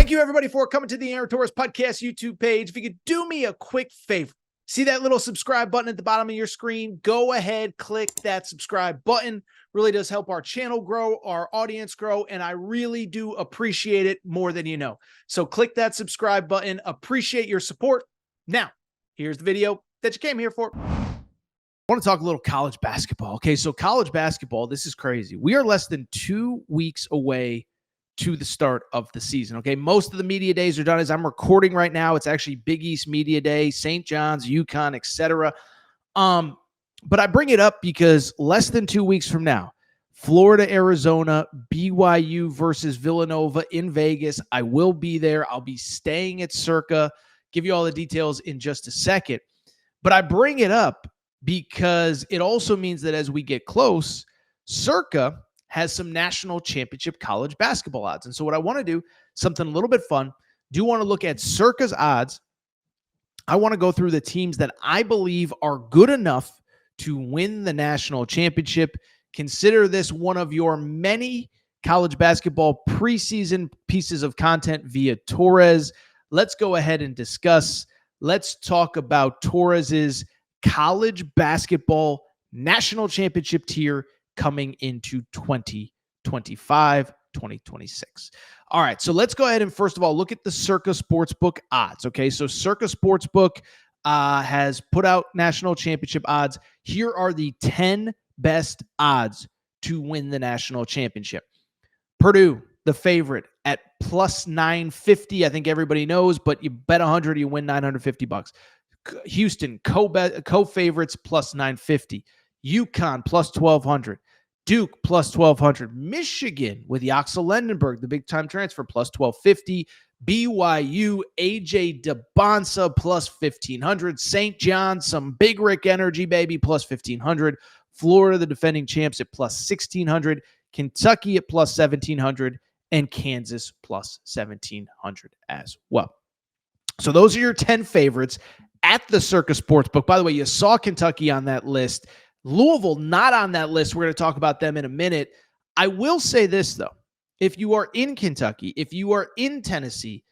Thank you, everybody, for coming to the Aaron Torres Podcast YouTube page. If you could do me a quick favor, see that little subscribe button at the bottom of your screen? Go ahead, click that subscribe button. Really does help our channel grow, our audience grow, and I really do appreciate it more than you know. So click that subscribe button. Appreciate your support. Now, here's the video that you came here for. I want to talk a little college basketball. Okay, so college basketball, this is crazy. We are less than 2 weeks away to the start of the season. Okay, most of the media days are done. As I'm recording right now, it's actually Big East Media Day, St. John's, UConn, etc. But I bring it up because less than 2 weeks from now, Florida, Arizona, BYU versus Villanova in Vegas. I will be there. I'll be staying at Circa. Give you all the details in just a second. But I bring it up because it also means that as we get close, Circa has some national championship college basketball odds. And so what I want to do, something a little bit fun, do want to look at Circa's odds. I want to go through the teams that I believe are good enough to win the national championship. Consider this one of your many college basketball preseason pieces of content via Torres. Let's go ahead and discuss. Let's talk about Torres's college basketball national championship tier coming into 2025, 2026. All right, so let's go ahead and first of all look at the Circa Sportsbook odds. Okay, so Circa Sportsbook has put out national championship odds. Here are the 10 best odds to win the national championship. Purdue, the favorite, at plus 950. I think everybody knows, but you bet 100, you win $950. Houston, co-favorites, plus 950. UConn, plus 1,200. Duke, plus 1,200. Michigan, with Yaxel Lendenberg, the big-time transfer, plus 1,250. BYU, A.J. DeBonsa, plus 1,500. St. John's, some Big Rick energy, baby, plus 1,500. Florida, the defending champs, at plus 1,600. Kentucky at plus 1,700. And Kansas, plus 1,700 as well. So those are your 10 favorites at the Circa Sportsbook. By the way, you saw Kentucky on that list. Louisville, not on that list. We're going to talk about them in a minute. I will say this, though. If you are in Kentucky, if you are in Tennessee,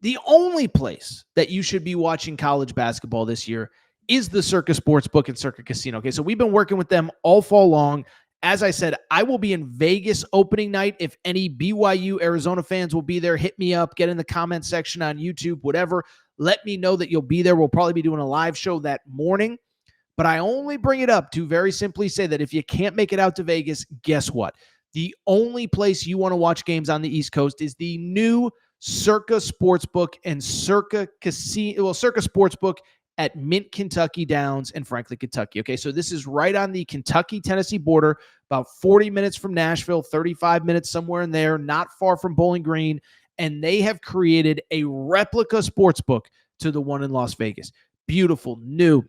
the only place that you should be watching college basketball this year is the Circa Sportsbook and Circa Casino. Okay, so we've been working with them all fall long. As I said, I will be in Vegas opening night. If any BYU Arizona fans will be there, hit me up, get in the comment section on YouTube, whatever. Let me know that you'll be there. We'll probably be doing a live show that morning. But I only bring it up to very simply say that if you can't make it out to Vegas, guess what? The only place you want to watch games on the East Coast is the new Circa Sportsbook and Circa Casino, well, Circa Sportsbook at Mint, Kentucky Downs and Franklin, Kentucky. Okay, so this is right on the Kentucky-Tennessee border, about 40 minutes from Nashville, 35 minutes somewhere in there, not far from Bowling Green, and they have created a replica sportsbook to the one in Las Vegas. Beautiful, new.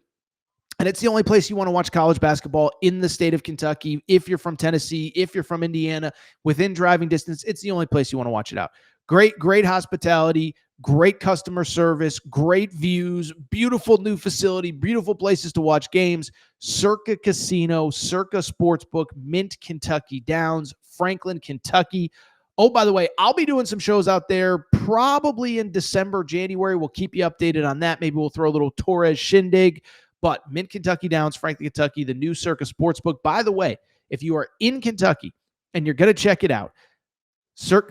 And it's the only place you want to watch college basketball in the state of Kentucky. If you're from Tennessee, if you're from Indiana, within driving distance, it's the only place you want to watch it out. Great hospitality, great customer service, great views, beautiful new facility, beautiful places to watch games. Circa Casino, Circa Sportsbook, Mint, Kentucky Downs, Franklin, Kentucky. Oh, by the way, I'll be doing some shows out there probably in December, January. We'll keep you updated on that. Maybe we'll throw a little Torres shindig. But Mint, Kentucky Downs, Franklin, Kentucky, the new Circa Sportsbook. By the way, if you are in Kentucky and you're going to check it out,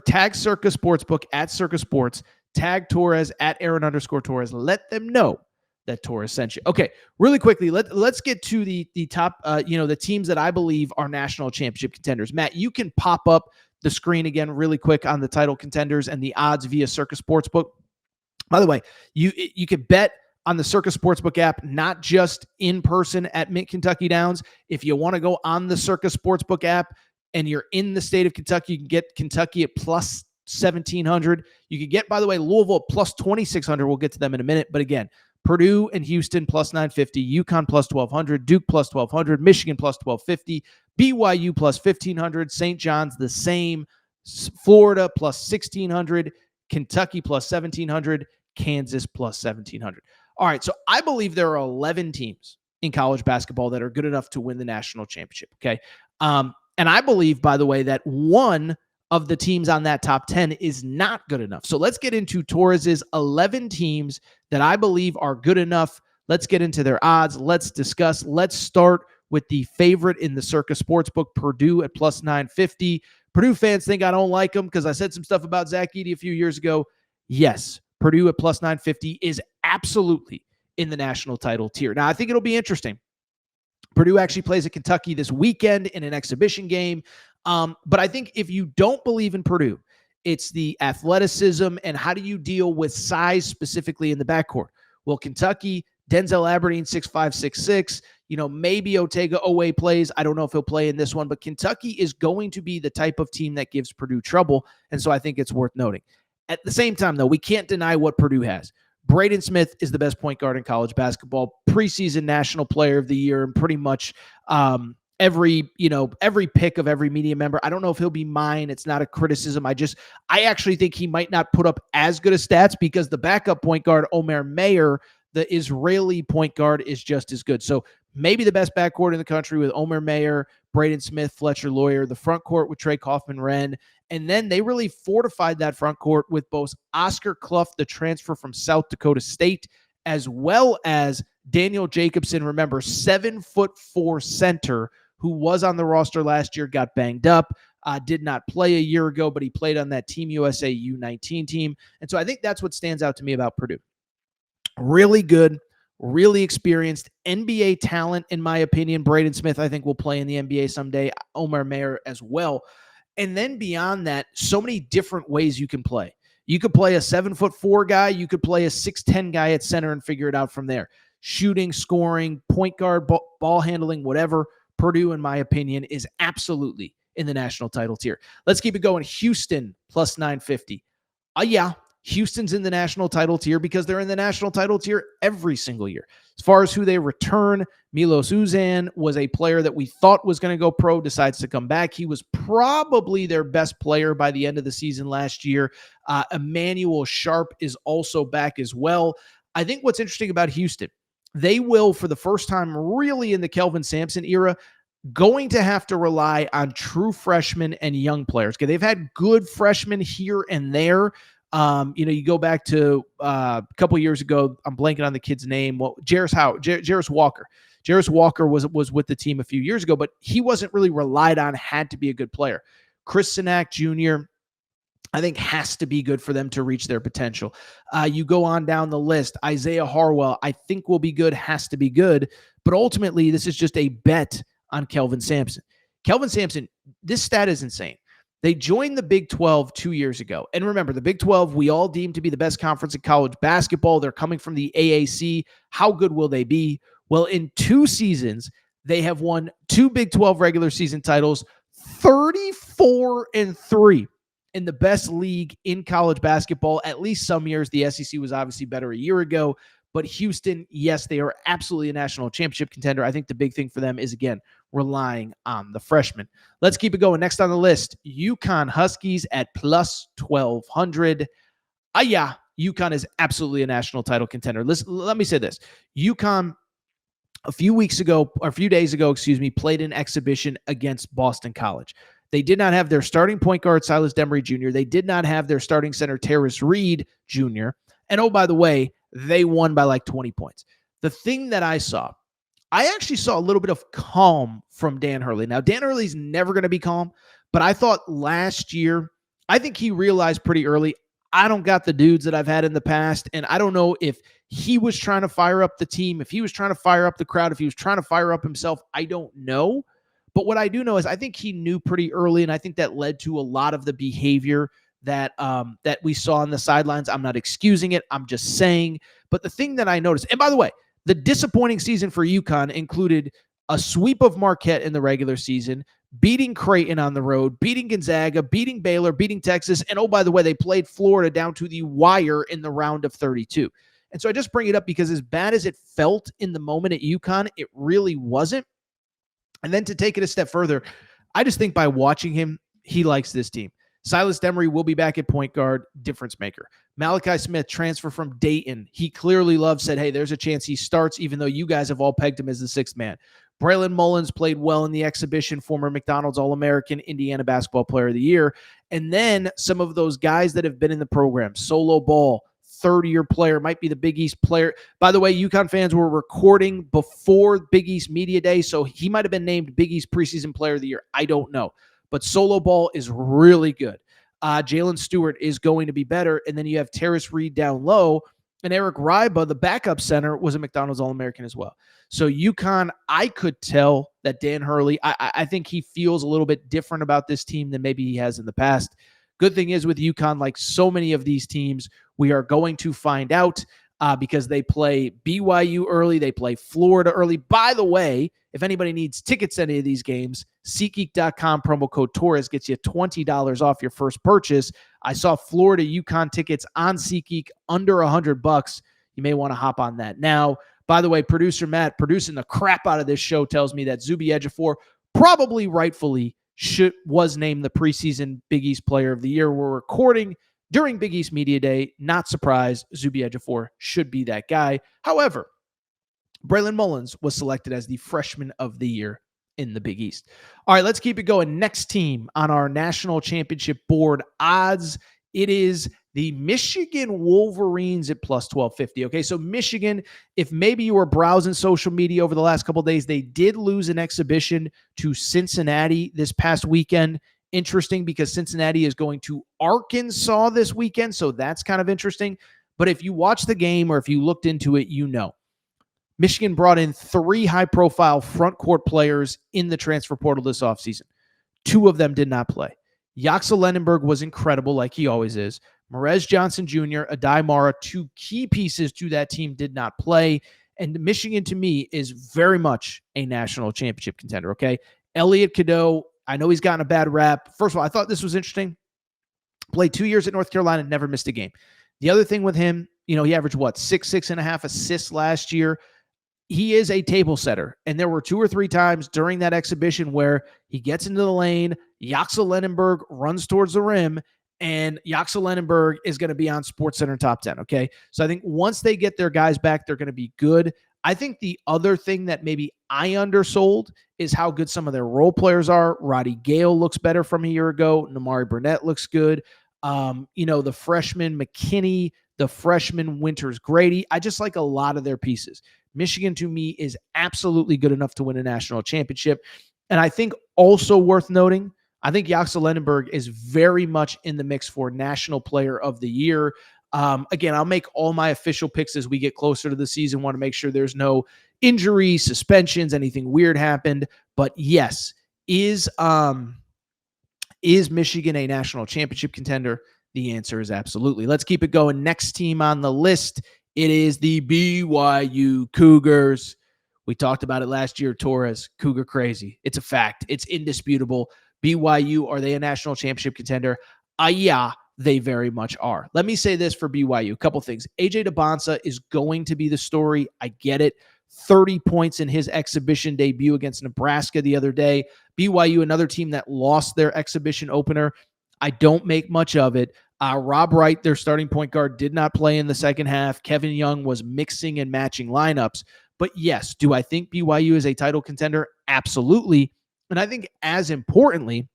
tag Circa Sportsbook at Circa Sports, tag Torres at Aaron_Torres. Let them know that Torres sent you. Okay, really quickly, let's get to the top, the teams that I believe are national championship contenders. Matt, you can pop up the screen again really quick on the title contenders and the odds via Circa Sportsbook. By the way, you can bet on the Circa Sportsbook app, not just in person at Mint, Kentucky Downs. If you want to go on the Circa Sportsbook app and you're in the state of Kentucky, you can get Kentucky at plus 1,700. You can get, by the way, Louisville at plus 2,600. We'll get to them in a minute. But again, Purdue and Houston plus 950, UConn plus 1,200, Duke plus 1,200, Michigan plus 1,250, BYU plus 1,500, St. John's the same, Florida plus 1,600, Kentucky plus 1,700, Kansas plus 1,700. All right, so I believe there are 11 teams in college basketball that are good enough to win the national championship, okay? And I believe, by the way, that one of the teams on that top 10 is not good enough. So let's get into Torres's 11 teams that I believe are good enough. Let's get into their odds. Let's discuss. Let's start with the favorite in the Circa Sportsbook, Purdue at plus 950. Purdue fans think I don't like them because I said some stuff about Zach Edey a few years ago. Yes, Purdue at plus 950 is absolutely in the national title tier. Now, I think it'll be interesting. Purdue actually plays at Kentucky this weekend in an exhibition game. But I think if you don't believe in Purdue, it's the athleticism and how do you deal with size specifically in the backcourt. Well, Kentucky, Denzel Aberdeen, 6'5", 6'6". Maybe Otega Owe plays. I don't know if he'll play in this one, but Kentucky is going to be the type of team that gives Purdue trouble. And so I think it's worth noting. At the same time, though, we can't deny what Purdue has. Braden Smith is the best point guard in college basketball, preseason national player of the year, and pretty much every pick of every media member. I don't know if he'll be mine. It's not a criticism. I actually think he might not put up as good a stats because the backup point guard, Omer Mayer, the Israeli point guard, is just as good. So maybe the best backcourt in the country with Omer Mayer, Braden Smith, Fletcher Lawyer, the front court with Trey Kaufman-Renn. And then they really fortified that front court with both Oscar Clough, the transfer from South Dakota State, as well as Daniel Jacobson, remember, 7'4" center who was on the roster last year, got banged up, did not play a year ago, but he played on that Team USA U19 team. And so I think that's what stands out to me about Purdue. Really good, really experienced NBA talent, in my opinion. Braden Smith, I think, will play in the NBA someday. Omer Mayer as well. And then beyond that, so many different ways you can play. You could play a 7'4" guy. You could play a 6'10" guy at center and figure it out from there. Shooting, scoring, point guard, ball handling, whatever. Purdue, in my opinion, is absolutely in the national title tier. Let's keep it going. Houston plus 950. Yeah, Houston's in the national title tier because they're in the national title tier every single year. As far as who they return, Milos Uzan was a player that we thought was going to go pro, decides to come back. He was probably their best player by the end of the season last year. Emmanuel Sharp is also back as well. I think what's interesting about Houston, they will, for the first time really in the Kelvin Sampson era, going to have to rely on true freshmen and young players. Okay, they've had good freshmen here and there. You go back to a couple years ago, I'm blanking on the kid's name. Well, Jarris Walker. Jarris Walker was with the team a few years ago, but he wasn't really relied on, had to be a good player. Chris Sinak Jr., I think, has to be good for them to reach their potential. You go on down the list. Isaiah Harwell, I think, will be good, has to be good. But ultimately, this is just a bet on Kelvin Sampson. Kelvin Sampson, this stat is insane. They joined the Big 12 2 years ago. And remember, the Big 12, we all deem to be the best conference in college basketball. They're coming from the AAC. How good will they be? Well, in 2 seasons, they have won 2 Big 12 regular season titles, 34-3 in the best league in college basketball. At least some years. The SEC was obviously better a year ago. But Houston, yes, they are absolutely a national championship contender. I think the big thing for them is, again, relying on the freshmen. Let's keep it going. Next on the list, UConn Huskies at plus 1,200. Yeah, UConn is absolutely a national title contender. Let me say this. UConn, a few days ago, played an exhibition against Boston College. They did not have their starting point guard, Silas Demery Jr. They did not have their starting center, Terrace Reed Jr. And oh, by the way, they won by like 20 points. The thing that I actually saw a little bit of calm from Dan Hurley. Now, Dan Hurley's never going to be calm, but I thought last year, I think he realized pretty early, I don't got the dudes that I've had in the past, and I don't know if he was trying to fire up the team, if he was trying to fire up the crowd, if he was trying to fire up himself, I don't know. But what I do know is I think he knew pretty early, and I think that led to a lot of the behavior that we saw on the sidelines. I'm not excusing it. I'm just saying. But the thing that I noticed, and by the way, the disappointing season for UConn included a sweep of Marquette in the regular season, beating Creighton on the road, beating Gonzaga, beating Baylor, beating Texas, and oh, by the way, they played Florida down to the wire in the round of 32. And so I just bring it up because as bad as it felt in the moment at UConn, it really wasn't. And then to take it a step further, I just think by watching him, he likes this team. Silas Demery will be back at point guard, difference maker. Malachi Smith, transfer from Dayton. He clearly said, hey, there's a chance he starts, even though you guys have all pegged him as the 6th man. Braylon Mullins played well in the exhibition, former McDonald's All-American, Indiana Basketball Player of the Year. And then some of those guys that have been in the program, Solo Ball, third-year player, might be the Big East player. By the way, UConn fans were recording before Big East Media Day, so he might have been named Big East Preseason Player of the Year. I don't know. But Solo Ball is really good. Jalen Stewart is going to be better. And then you have Terrace Reed down low. And Eric Ryba, the backup center, was a McDonald's All-American as well. So UConn, I could tell that Dan Hurley, I think he feels a little bit different about this team than maybe he has in the past. Good thing is with UConn, like so many of these teams, we are going to find out because they play BYU early. They play Florida early. By the way, if anybody needs tickets to any of these games, SeatGeek.com promo code Torres gets you $20 off your first purchase. I saw Florida UConn tickets on SeatGeek under $100. You may want to hop on that. Now, by the way, producer Matt, producing the crap out of this show, tells me that Zuby Ejiofor probably rightfully was named the preseason Big East Player of the Year. We're recording during Big East Media Day. Not surprised, Zuby Ejiofor should be that guy. However, Braylon Mullins was selected as the Freshman of the Year in the Big East. All right, let's keep it going. Next team on our national championship board odds, it is the Michigan Wolverines at plus 1250. Okay, so Michigan, if maybe you were browsing social media over the last couple of days, they did lose an exhibition to Cincinnati this past weekend. Interesting because Cincinnati is going to Arkansas this weekend, so that's kind of interesting. But if you watch the game or if you looked into it, you know. Michigan brought in 3 high-profile front court players in the transfer portal this offseason. 2 of them did not play. Yaxel Lenenberg was incredible, like he always is. Marez Johnson Jr., Adai Mara, 2 key pieces to that team did not play. And Michigan, to me, is very much a national championship contender, okay? Elliot Cadeau, I know he's gotten a bad rap. First of all, I thought this was interesting. Played 2 years at North Carolina, never missed a game. The other thing with him, he averaged, 6.5 assists last year. He is a table setter, and there were 2 or 3 times during that exhibition where he gets into the lane, Yaxel Lenenberg runs towards the rim, and Yaxel Lenenberg is going to be on SportsCenter top 10, okay? So I think once they get their guys back, they're going to be good. I think the other thing that maybe I undersold is how good some of their role players are. Roddy Gale looks better from a year ago. Namari Burnett looks good. The freshman McKinney, the freshman Winters Grady. I just like a lot of their pieces. Michigan, to me, is absolutely good enough to win a national championship. And I think also worth noting, I think Yaxel Lenenberg is very much in the mix for National Player of the Year. Again, I'll make all my official picks as we get closer to the season. Want to make sure there's no injuries, suspensions, anything weird happened. But yes, is Michigan a national championship contender? The answer is absolutely. Let's keep it going. Next team on the list, it is the BYU Cougars. We talked about it last year, Torres. Cougar crazy. It's a fact. It's indisputable. BYU, are they a national championship contender? Yeah, they very much are. Let me say this for BYU. A couple things. AJ DeBonsa is going to be the story. I get it. 30 points in his exhibition debut against Nebraska the other day. BYU, another team that lost their exhibition opener. I don't make much of it. Rob Wright, their starting point guard, did not play in the second half. Kevin Young was mixing and matching lineups. But yes, do I think BYU is a title contender? Absolutely. And I think as importantly,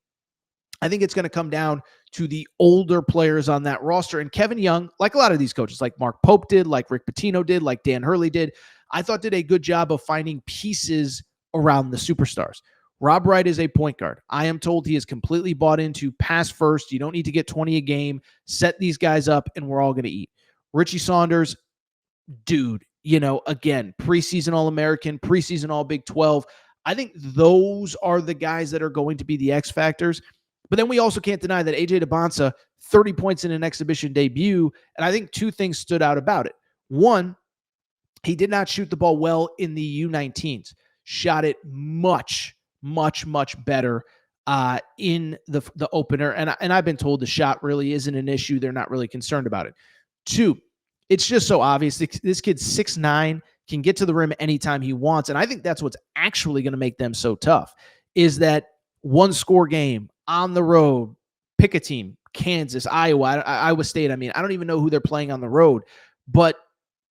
I think it's going to come down to the older players on that roster. And Kevin Young, like a lot of these coaches, like Mark Pope did, like Rick Pitino did, like Dan Hurley did, I thought did a good job of finding pieces around the superstars. Rob Wright is a point guard. I am told he is completely bought into pass first. You don't need to get 20 a game. Set these guys up, and we're all going to eat. Richie Saunders, dude, again, preseason All-American, preseason All-Big 12. I think those are the guys that are going to be the X factors. But then we also can't deny that AJ DeBonsa, 30 points in an exhibition debut, and I think 2 things stood out about it. One, he did not shoot the ball well in the U19s. Shot it much better in the opener. And I've been told the shot really isn't an issue. They're not really concerned about it. 2, it's just so obvious. This kid's 6'9", can get to the rim anytime he wants. And I think that's what's actually going to make them so tough is that 1-score game on the road, pick a team, Kansas, Iowa State. I mean, I don't even know who they're playing on the road, but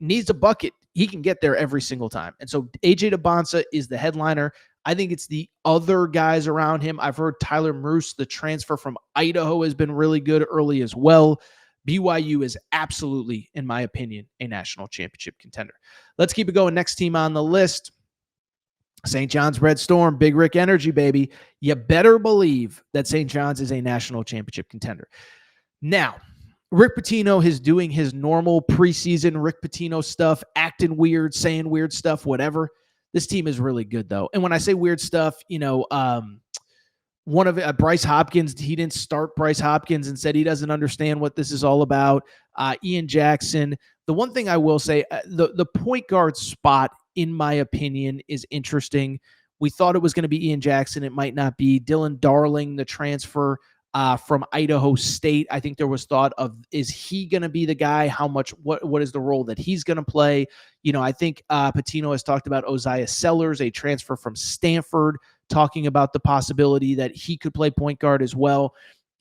needs a bucket. He can get there every single time. And so AJ DeBonsa is the headliner. I think it's the other guys around him. I've heard Tyler Moose, the transfer from Idaho, has been really good early as well. BYU is absolutely, in my opinion, a national championship contender. Let's keep it going. Next team on the list, St. John's Red Storm, Big Rick energy, baby. You better believe that St. John's is a national championship contender. Now, Rick Pitino is doing his normal preseason Rick Pitino stuff, acting weird, saying weird stuff, whatever. This team is really good, though. And when I say weird stuff, one of Bryce Hopkins, he didn't start Bryce Hopkins and said he doesn't understand what this is all about. Ian Jackson. The one thing I will say, the point guard spot, in my opinion, is interesting. We thought it was going to be Ian Jackson. It might not be. Dylan Darling, the transfer from Idaho State. I think there was thought of, is he going to be the guy? How much, what is the role that he's going to play? I think Pitino has talked about Osiah Sellers, a transfer from Stanford, talking about the possibility that he could play point guard as well.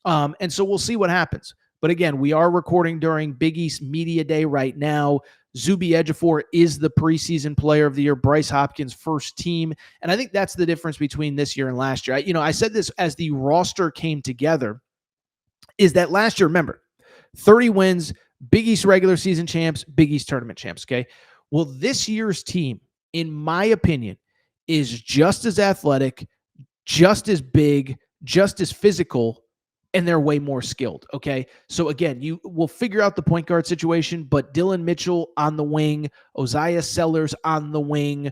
And so we'll see what happens. But again, we are recording during Big East Media Day right now. Zuby Ejiofor is the preseason player of the year, Bryce Hopkins' first team. And I think that's the difference between this year and last year. I said this as the roster came together, is that last year, remember, 30 wins, Big East regular season champs, Big East tournament champs, okay? Well, this year's team, in my opinion, is just as athletic, just as big, just as physical, and they're way more skilled, okay? So again, you will figure out the point guard situation, but Dylan Mitchell on the wing, Osiah Sellers on the wing,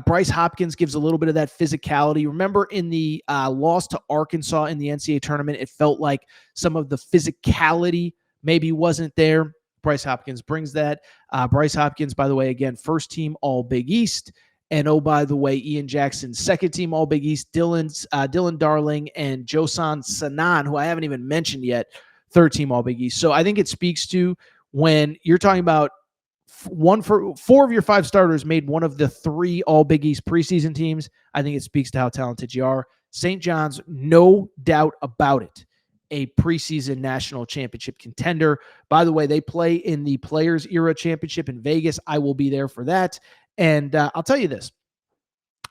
Bryce Hopkins gives a little bit of that physicality. Remember in the loss to Arkansas in the NCAA tournament, it felt like some of the physicality maybe wasn't there. Bryce Hopkins brings that. Bryce Hopkins, by the way, again, first team All Big East. And oh, by the way, Ian Jackson, second team All Big East, Dylan Darling and Josan Sanan, who I haven't even mentioned yet, third team All Big East. So I think it speaks to when you're talking about four of your five starters made one of the three All Big East preseason teams. I think it speaks to how talented you are. St. John's, no doubt about it, a preseason national championship contender. By the way, they play in the Players Era Championship in Vegas. I will be there for that. And I'll tell you this,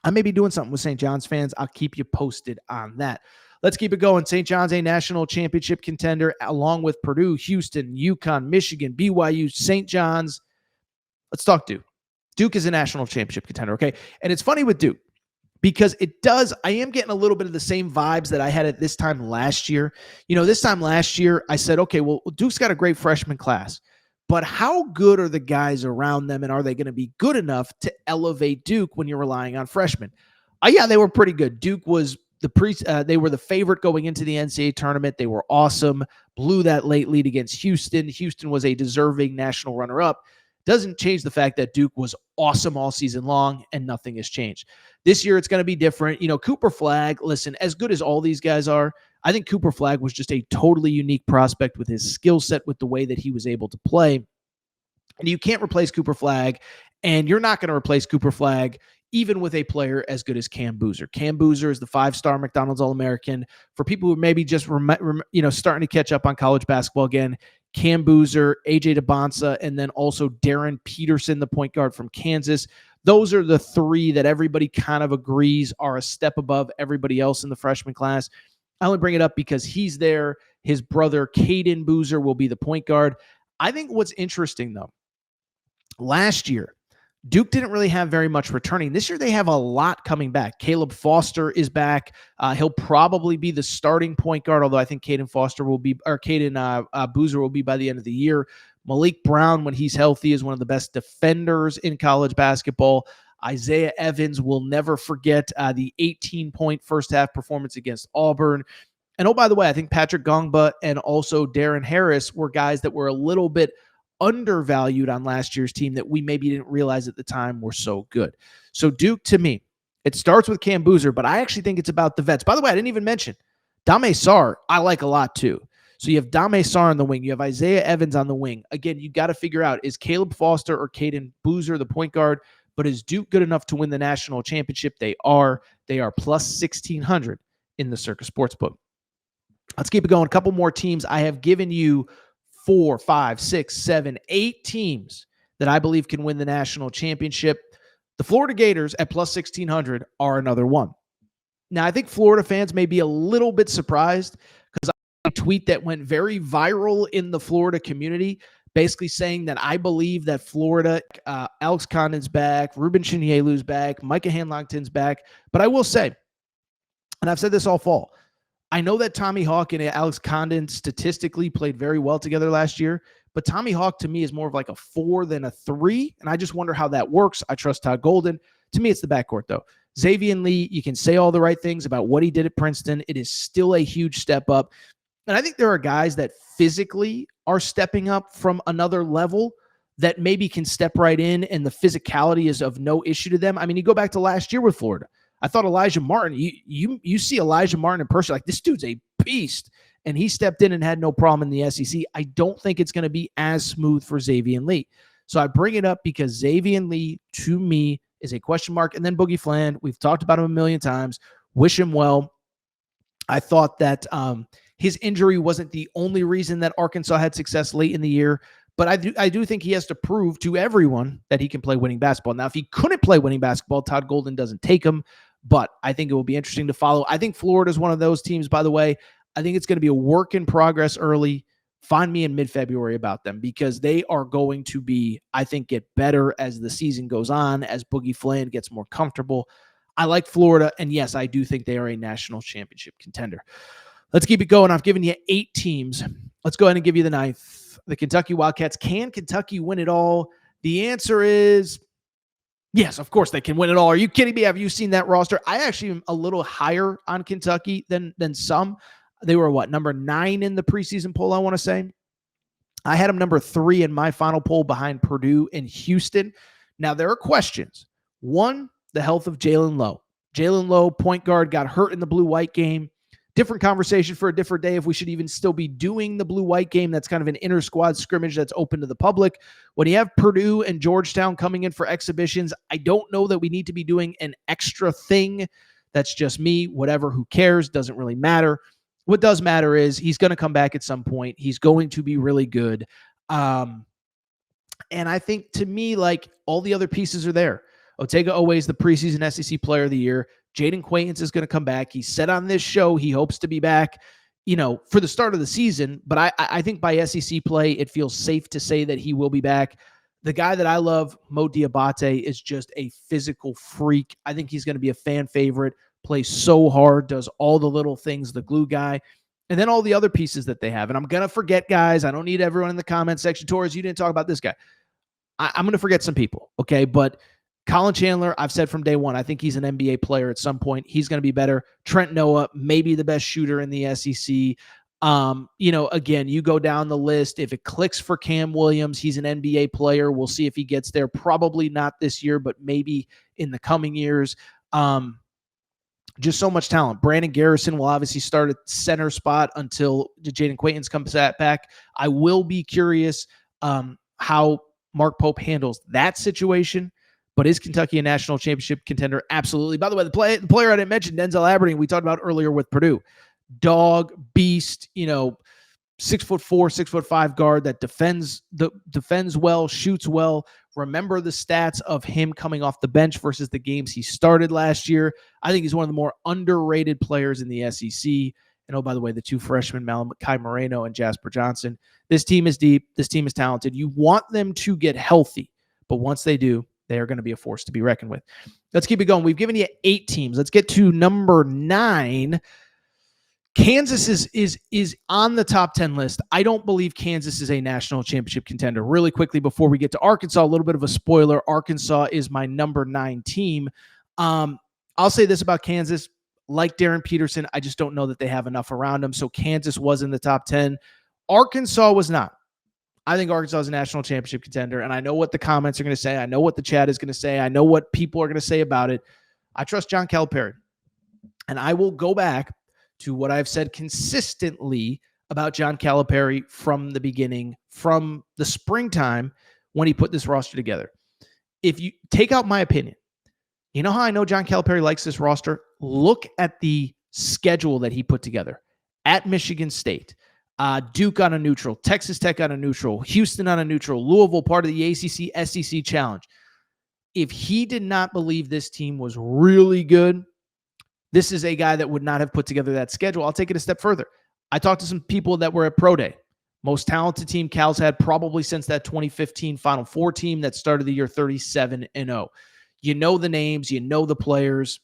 I may be doing something with St. John's fans. I'll keep you posted on that. Let's keep it going. St. John's, a national championship contender, along with Purdue, Houston, UConn, Michigan, BYU, St. John's. Let's talk Duke. Duke is a national championship contender, okay? And it's funny with Duke because I am getting a little bit of the same vibes that I had at this time last year. This time last year, I said, okay, well, Duke's got a great freshman class. But how good are the guys around them, and are they going to be good enough to elevate Duke when you're relying on freshmen? Yeah, they were pretty good. Duke was they were the favorite going into the NCAA tournament. They were awesome. Blew that late lead against Houston. Houston was a deserving national runner-up. Doesn't change the fact that Duke was awesome all season long, and nothing has changed. This year, it's going to be different. Cooper Flagg, listen, as good as all these guys are, I think Cooper Flagg was just a totally unique prospect with his skill set, with the way that he was able to play. And you can't replace Cooper Flagg, and you're not going to replace Cooper Flagg even with a player as good as Cam Boozer. Cam Boozer is the 5-star McDonald's All-American. For people who maybe just starting to catch up on college basketball again, Cam Boozer, AJ DeBonsa, and then also Darren Peterson, the point guard from Kansas. Those are the three that everybody kind of agrees are a step above everybody else in the freshman class. I only bring it up because he's there. His brother, Caden Boozer, will be the point guard. I think what's interesting, though, last year, Duke didn't really have very much returning. This year, they have a lot coming back. Caleb Foster is back. He'll probably be the starting point guard, although I think Caden Boozer will be by the end of the year. Malik Brown, when he's healthy, is one of the best defenders in college basketball. Isaiah Evans will never forget the 18-point first-half performance against Auburn. And oh, by the way, I think Patrick Gongba and also Darren Harris were guys that were a little bit undervalued on last year's team that we maybe didn't realize at the time were so good. So Duke, to me, it starts with Cam Boozer, but I actually think it's about the vets. By the way, I didn't even mention Dame Sarr. I like a lot too. So you have Dame Sarr on the wing. You have Isaiah Evans on the wing. Again, you got to figure out, is Caleb Foster or Caden Boozer the point guard? But is Duke good enough to win the national championship? They are. They are plus 1,600 in the Circa Sportsbook. Let's keep it going. A couple more teams. I have given you 4, 5, 6, 7, 8 teams that I believe can win the national championship. The Florida Gators at plus 1,600 are another one. Now, I think Florida fans may be a little bit surprised because I tweet that went very viral in the Florida community, basically saying that I believe that Florida, Alex Condon's back, Ruben Chinielu's back, Micah Hanlongton's back. But I will say, and I've said this all fall, I know that Tommy Hawk and Alex Condon statistically played very well together last year, but Tommy Hawk to me is more of like a 4 than a 3, and I just wonder how that works. I trust Todd Golden. To me, it's the backcourt, though. Xavier Lee, you can say all the right things about what he did at Princeton. It is still a huge step up. And I think there are guys that physically are stepping up from another level that maybe can step right in, and the physicality is of no issue to them. I mean, you go back to last year with Florida. I thought Elijah Martin, you see Elijah Martin in person, like this dude's a beast, and he stepped in and had no problem in the SEC. I don't think it's going to be as smooth for Xavier Lee. So I bring it up because Xavier Lee, to me, is a question mark. And then Boogie Fland, we've talked about him a million times. Wish him well. I thought that his injury wasn't the only reason that Arkansas had success late in the year, but I do think he has to prove to everyone that he can play winning basketball. Now, if he couldn't play winning basketball, Todd Golden doesn't take him, but I think it will be interesting to follow. I think Florida is one of those teams, by the way. I think it's going to be a work in progress early. Find me in mid-February about them because they are going to be, I think, get better as the season goes on, as Boogie Fland gets more comfortable. I like Florida, and yes, I do think they are a national championship contender. Let's keep it going. I've given you 8 teams. Let's go ahead and give you the 9th. The Kentucky Wildcats. Can Kentucky win it all? The answer is yes, of course they can win it all. Are you kidding me? Have you seen that roster? I actually am a little higher on Kentucky than some. They were number 9 in the preseason poll, I want to say. I had them number 3 in my final poll behind Purdue and Houston. Now, there are questions. One, the health of Jalen Lowe. Jalen Lowe, point guard, got hurt in the blue-white game. Different conversation for a different day if we should even still be doing the blue-white game. That's kind of an inter-squad scrimmage that's open to the public. When you have Purdue and Georgetown coming in for exhibitions, I don't know that we need to be doing an extra thing. That's just me. Whatever, who cares? Doesn't really matter. What does matter is he's going to come back at some point. He's going to be really good. And I think, to me, like, all the other pieces are there. Otega Oweh is the preseason SEC Player of the Year. Jaden Quaintance is going to come back. He said on this show he hopes to be back, for the start of the season. But I think by SEC play, it feels safe to say that he will be back. The guy that I love, Mo Diabate, is just a physical freak. I think he's going to be a fan favorite. Plays so hard, does all the little things, the glue guy, and then all the other pieces that they have. And I'm going to forget guys. I don't need everyone in the comment section. Torres, you didn't talk about this guy. I'm going to forget some people, okay? But Colin Chandler, I've said from day one, I think he's an NBA player at some point. He's going to be better. Trent Noah, maybe the best shooter in the SEC. Again, you go down the list. If it clicks for Cam Williams, he's an NBA player. We'll see if he gets there. Probably not this year, but maybe in the coming years. Just so much talent. Brandon Garrison will obviously start at center spot until Jaden Quaintance comes back. I will be curious how Mark Pope handles that situation. But is Kentucky a national championship contender? Absolutely. By the way, the player I didn't mention, Denzel Aberdeen, we talked about earlier with Purdue. Dog, beast, 6'4", 6'5" guard that defends well, shoots well. Remember the stats of him coming off the bench versus the games he started last year. I think he's one of the more underrated players in the SEC. And oh, by the way, the 2 freshmen, Malachi Moreno and Jasper Johnson. This team is deep. This team is talented. You want them to get healthy. But once they do, they are going to be a force to be reckoned with. Let's keep it going. We've given you 8 teams. Let's get to number 9. Kansas is on the top 10 list. I don't believe Kansas is a national championship contender. Really quickly before we get to Arkansas, a little bit of a spoiler. Arkansas is my number 9 team. I'll say this about Kansas. Like Darren Peterson, I just don't know that they have enough around them. So Kansas was in the top 10. Arkansas was not. I think Arkansas is a national championship contender, and I know what the comments are going to say. I know what the chat is going to say. I know what people are going to say about it. I trust John Calipari, and I will go back to what I've said consistently about John Calipari from the beginning, from the springtime when he put this roster together. If you take out my opinion, you know how I know John Calipari likes this roster? Look at the schedule that he put together. At Michigan State, Duke on a neutral, Texas Tech on a neutral, Houston on a neutral, Louisville part of the ACC SEC Challenge. If he did not believe this team was really good, This is a guy that would not have put together that schedule. I'll take it a step further. I talked to some people that were at Pro Day. Most talented team Cal's had probably since that 2015 Final Four team that started the year 37-0. You know the names, you know the players.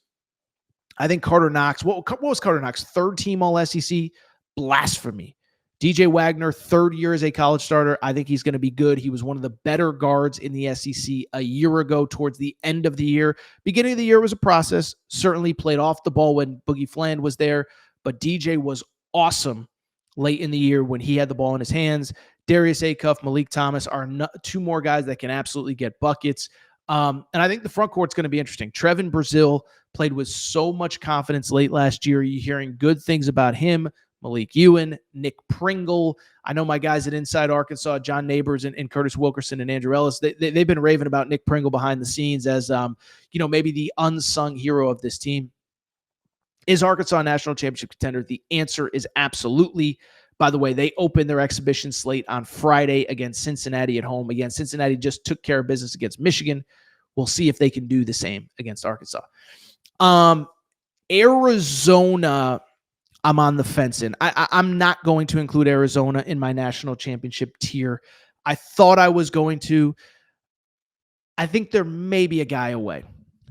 I think Carter Knox, what was Carter Knox? Third team All SEC? Blasphemy. DJ Wagner, third year as a college starter. I think he's going to be good. He was one of the better guards in the SEC a year ago towards the end of the year. Beginning of the year was a process. Certainly played off the ball when Boogie Fland was there, but DJ was awesome late in the year when he had the ball in his hands. Darius Acuff, Malik Thomas are two more guys that can absolutely get buckets. And I think the front court's going to be interesting. Trevin Brazil played with so much confidence late last year. You're hearing good things about him. Malik Ewan, Nick Pringle. I know my guys at Inside Arkansas, John Neighbors and Curtis Wilkerson and Andrew Ellis, they've been raving about Nick Pringle behind the scenes as, maybe the unsung hero of this team. Is Arkansas a national championship contender? The answer is absolutely. By the way, they opened their exhibition slate on Friday against Cincinnati at home. Again, Cincinnati just took care of business against Michigan. We'll see if they can do the same against Arkansas. Arizona, I'm on the fence in. I'm not going to include Arizona in my national championship tier. I thought I was going to. I think there may be a guy away.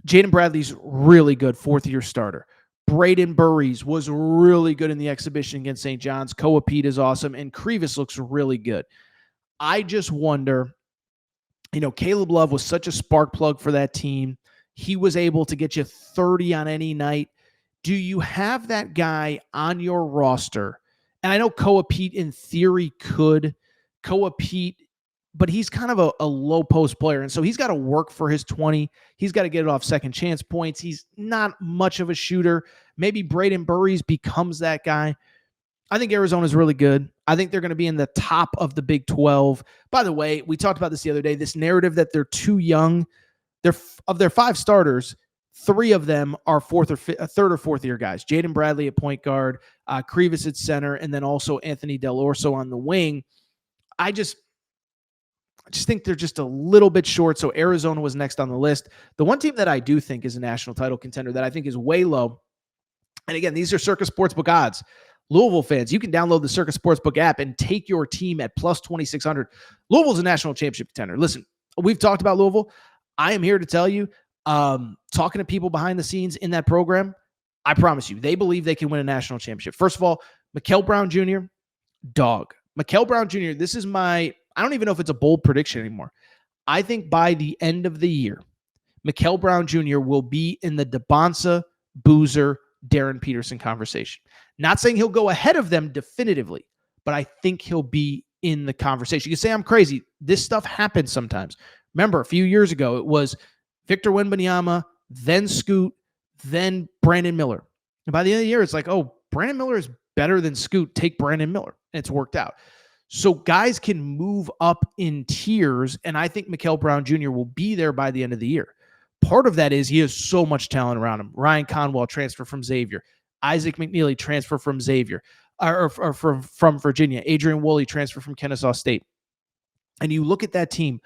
Jaden Bradley's really good, fourth-year starter. Braden Burries was really good in the exhibition against St. John's. Koa Pete is awesome, and Krivas looks really good. I just wonder, Caleb Love was such a spark plug for that team. He was able to get you 30 on any night. Do you have that guy on your roster? And I know Koa Pete in theory could. Koa Pete, but he's kind of a low post player. And so he's got to work for his 20. He's got to get it off second chance points. He's not much of a shooter. Maybe Braden Burries becomes that guy. I think Arizona's really good. I think they're going to be in the top of the Big 12. By the way, we talked about this the other day, this narrative that they're too young. Of their five starters, three of them are third or fourth year guys. Jaden Bradley at point guard, Krivas at center, and then also Anthony Del Orso on the wing. I just think they're just a little bit short. So Arizona was next on the list. The one team that I do think is a national title contender that I think is way low. And again, these are Circa Sportsbook odds. Louisville fans, you can download the Circa Sportsbook app and take your team at plus 2,600. Louisville's a national championship contender. Listen, we've talked about Louisville. I am here to tell you, talking to people behind the scenes in that program, I promise you, they believe they can win a national championship. First of all, Mikal Brown Jr., dog. Mikal Brown Jr., this is I don't even know if it's a bold prediction anymore. I think by the end of the year, Mikal Brown Jr. will be in the DeBonsa, Boozer, Darren Peterson conversation. Not saying he'll go ahead of them definitively, but I think he'll be in the conversation. You can say I'm crazy. This stuff happens sometimes. Remember, a few years ago, it was Victor Wembanyama, then Scoot, then Brandon Miller. And by the end of the year, it's like, oh, Brandon Miller is better than Scoot. Take Brandon Miller. And it's worked out. So guys can move up in tiers, and I think Mikal Brown Jr. will be there by the end of the year. Part of that is he has so much talent around him. Ryan Conwell transfer from Xavier. Isaac McNeely transfer from Xavier, or from Virginia. Adrian Woolley transfer from Kennesaw State. And you look at that team,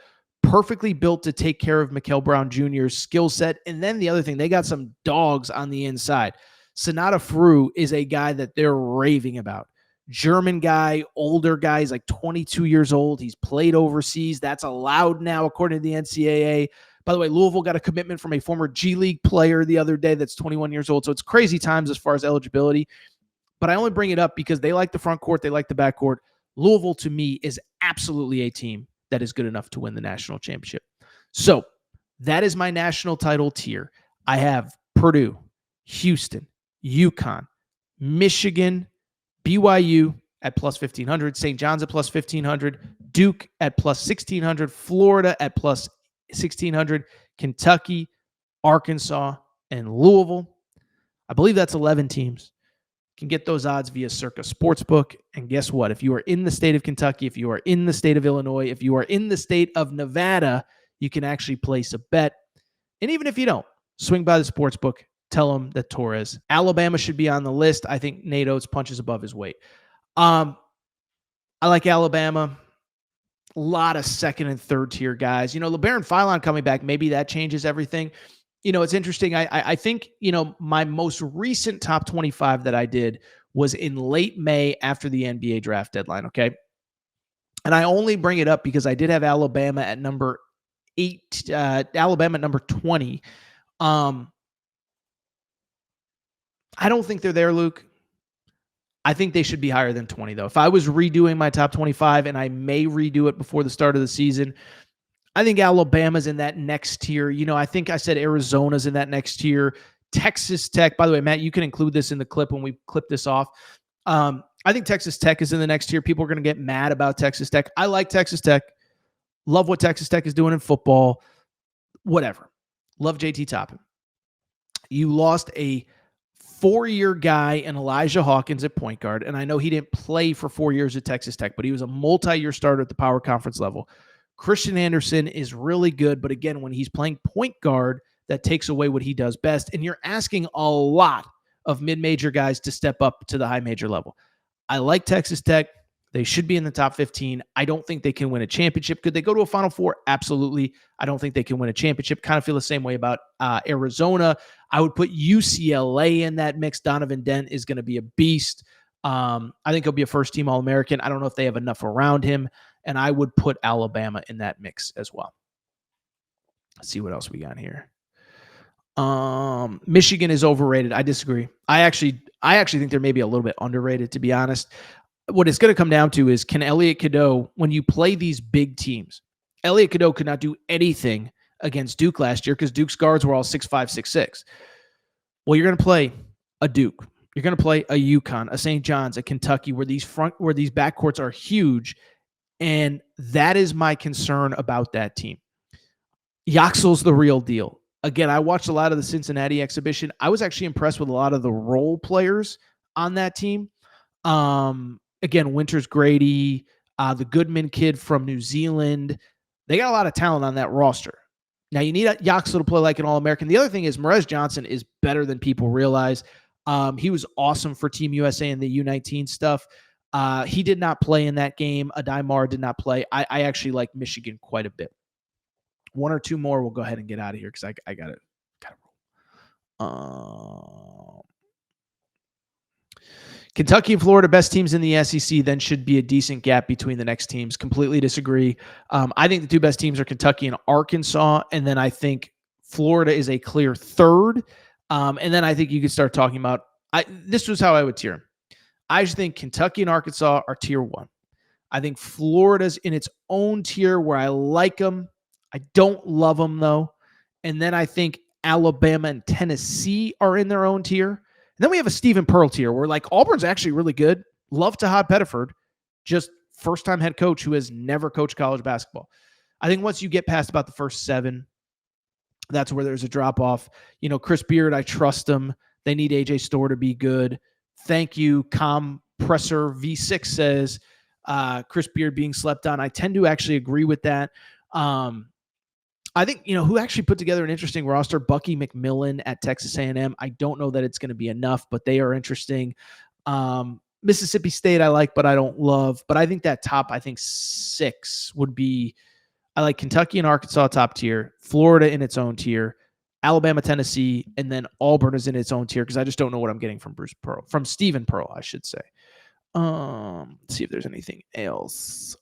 perfectly built to take care of Mikal Brown Jr.'s skill set. And then the other thing, they got some dogs on the inside. Sonata Frew is a guy that they're raving about. German guy, older guy. He's like 22 years old. He's played overseas. That's allowed now, according to the NCAA. By the way, Louisville got a commitment from a former G League player the other day that's 21 years old. So it's crazy times as far as eligibility. But I only bring it up because they like the front court. They like the back court. Louisville, to me, is absolutely a team that is good enough to win the national championship. So that is my national title tier. I have Purdue, Houston, UConn, Michigan, BYU at plus 1,500, St. John's at plus 1,500, Duke at plus 1,600, Florida at plus 1,600, Kentucky, Arkansas, and Louisville. I believe that's 11 teams. You can get those odds via Circa Sportsbook. And guess what? If you are in the state of Kentucky, if you are in the state of Illinois, if you are in the state of Nevada, you can actually place a bet. And even if you don't, swing by the Sportsbook. Tell them that Torres. Alabama should be on the list. I think Nate Oates punches above his weight. I like Alabama. A lot of second and third tier guys. LeBaron Philon coming back, maybe that changes everything. it's interesting. I think, my most recent top 25 that I did was in late May after the NBA draft deadline. Okay. And I only bring it up because I did have Alabama at number 8, Alabama at number 20. I don't think they're there, Luke. I think they should be higher than 20, though. If I was redoing my top 25, and I may redo it before the start of the season, I think Alabama's in that next tier. I think I said Arizona's in that next tier. Texas Tech, by the way, Matt, you can include this in the clip when we clip this off. I think Texas Tech is in the next tier. People are going to get mad about Texas Tech. I like Texas Tech. Love what Texas Tech is doing in football. Whatever. Love JT Toppin. You lost a 4-year guy in Elijah Hawkins at point guard, and I know he didn't play for 4 years at Texas Tech, but he was a multi-year starter at the power conference level. Christian Anderson is really good, but again, when he's playing point guard, that takes away what he does best, and you're asking a lot of mid-major guys to step up to the high major level. I like Texas Tech. They should be in the top 15. I don't think they can win a championship. Could they go to a Final Four? Absolutely. I don't think they can win a championship. Kind of feel the same way about Arizona. I would put UCLA in that mix. Donovan Dent is going to be a beast. I think he'll be a first-team All-American. I don't know if they have enough around him. And I would put Alabama in that mix as well. Let's see what else we got here. Michigan is overrated. I disagree. I actually think they're maybe a little bit underrated, to be honest. What it's going to come down to is, can Elliot Cadeau, when you play these big teams, Elliot Cadeau could not do anything against Duke last year because Duke's guards were all 6'5", 6'6". Well, you're going to play a Duke. You're going to play a UConn, a St. John's, a Kentucky, where these backcourts are huge. And that is my concern about that team. Yaxel's the real deal. Again, I watched a lot of the Cincinnati exhibition. I was actually impressed with a lot of the role players on that team. Again, Winters Grady, the Goodman kid from New Zealand. They got a lot of talent on that roster. Now, you need Yaxel to play like an All-American. The other thing is Merez Johnson is better than people realize. He was awesome for Team USA in the U19 stuff. He did not play in that game. Adaimar did not play. I actually like Michigan quite a bit. One or two more, we'll go ahead and get out of here because I got it. Kentucky and Florida, best teams in the SEC, then should be a decent gap between the next teams. Completely disagree. I think the two best teams are Kentucky and Arkansas, and then I think Florida is a clear third. And then I think you could start talking about this was how I would tier them. I just think Kentucky and Arkansas are tier 1. I think Florida's in its own tier where I like them. I don't love them, though. And then I think Alabama and Tennessee are in their own tier. And then we have a Stephen Pearl tier where, like, Auburn's actually really good. Love Tahad Pettiford, just first-time head coach who has never coached college basketball. I think once you get past about the first 7, that's where there's a drop-off. Chris Beard, I trust him. They need A.J. Storr to be good. Thank you. Compressor V6 says Chris Beard being slept on. I tend to actually agree with that. I think, who actually put together an interesting roster, Bucky McMillan at Texas A&M. I don't know that it's going to be enough, but they are interesting. Mississippi State I like, but I don't love. But I think that top, 6 would be, I like Kentucky and Arkansas top tier, Florida in its own tier, Alabama, Tennessee, and then Auburn is in its own tier because I just don't know what I'm getting from Stephen Pearl, I should say. Let's see if there's anything else.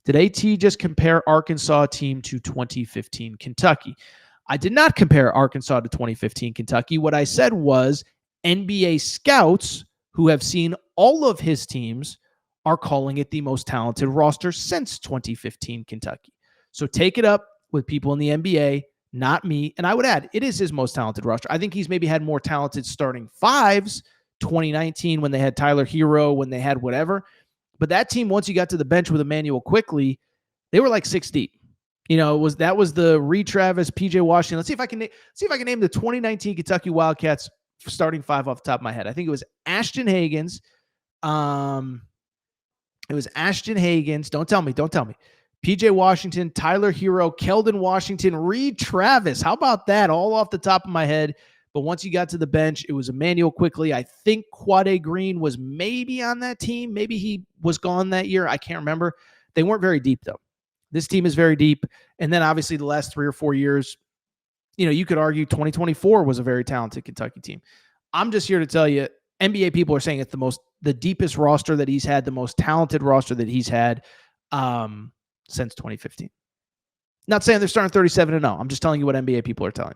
Did AT just compare Arkansas team to 2015 Kentucky? I did not compare Arkansas to 2015 Kentucky. What I said was NBA scouts who have seen all of his teams are calling it the most talented roster since 2015 Kentucky. So take it up with people in the NBA, not me. And I would add, it is his most talented roster. I think he's maybe had more talented starting fives 2019 when they had Tyler Hero, when they had whatever. But that team, once you got to the bench with Emmanuel Quickly, they were like 6 deep. That was the Reed Travis, PJ Washington. Let's see if I can name the 2019 Kentucky Wildcats starting 5 off the top of my head. I think it was Ashton Hagans. Don't tell me. PJ Washington, Tyler Hero, Keldon Washington, Reed Travis. How about that? All off the top of my head. But once you got to the bench, it was Emmanuel Quickly. I think Quade Green was maybe on that team. Maybe he was gone that year. I can't remember. They weren't very deep, though. This team is very deep. And then, obviously, the last 3 or 4 years, you could argue 2024 was a very talented Kentucky team. I'm just here to tell you, NBA people are saying it's the deepest roster that he's had, the most talented roster that he's had since 2015. Not saying they're starting 37-0. I'm just telling you what NBA people are telling me.